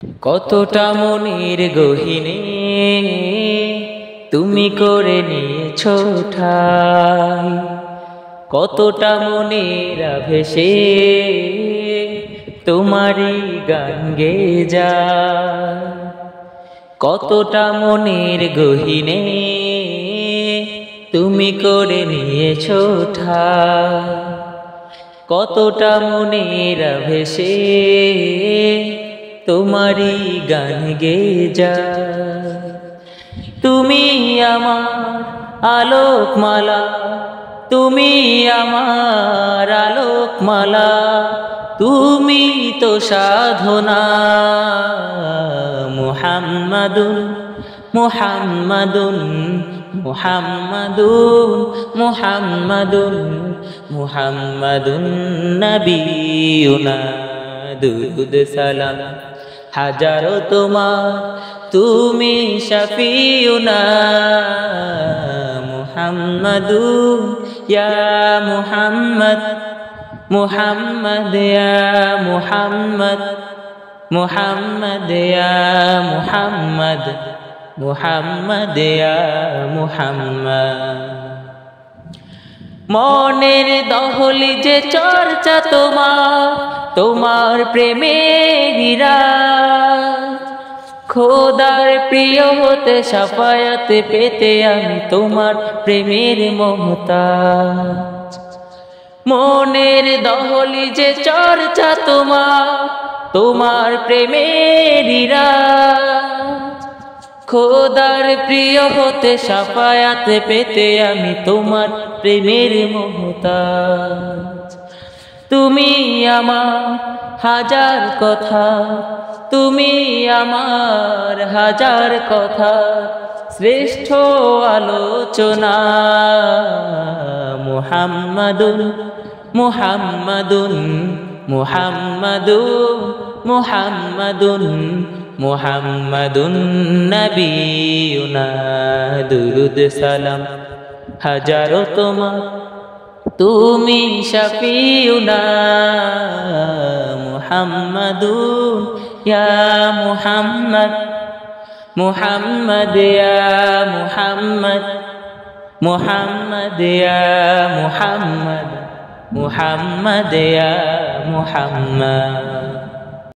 কতটা মনের গহীনে তুমি করে নিয়েছো ঠাই, কতটা মনের আভেশে তোমারই গান গেয়ে যায়। কতটা মনের গহীনে তুমি করে নিয়েছো ঠাই, কতটা মনের আভেশে তোমারই গান গেয়ে যায়। তুমি আমার আলোকমালা, তুমি আমার আলোকমালা, তুমি তো সাধনা। মুহাম্মাদুন মুহাম্মাদুন মুহাম্মাদুন মুহাম্মাদুন মুহাম্মাদুন নবিয়ুনা। দুরুদ সালাম হাজারো তোমার, তুমি শফিউনা। মুহাম্মাদুন ইয়া মুহাম্মদ, মুহাম্মদ ইয়া মুহাম্মদ, মুহাম্মদ ইয়া মুহাম্মদ, মুহাম্মদ ইয়া মুহাম্মদ। মনের দহলিজে চর্চা তোমার, তোমার প্রেমের রাজ। খোদার প্রিয় হতে শাফায়াত পেতে আমি তোমার প্রেমের মোহতাজ। মনের দহলিজে চর্চা তোমার, তোমার প্রেমের রাজ। খোদার প্রিয় হতে শাফায়াত পেতে আমি তোমার প্রেমের মোহতাজ। তুমি আমার হাজার কথা, তুমি আমার হাজার কথা, শ্রেষ্ঠ আলোচনা। মুহাম্মাদুন মুহাম্মাদুন মুহাম্মাদুন মুহাম্মাদুন মুহাম্মাদুন নবিয়ুনা। দুরুদ সালাম হাজারো তোমার, তুমি শফিউনা। মুহাম্মাদুন ইয়া মুহাম্মদ, মুহাম্মদ ইয়া মুহাম্মদ, মুহাম্মদ ইয়া মুহাম্মদ, মুহাম্মদ ইয়া মুহাম্মদ।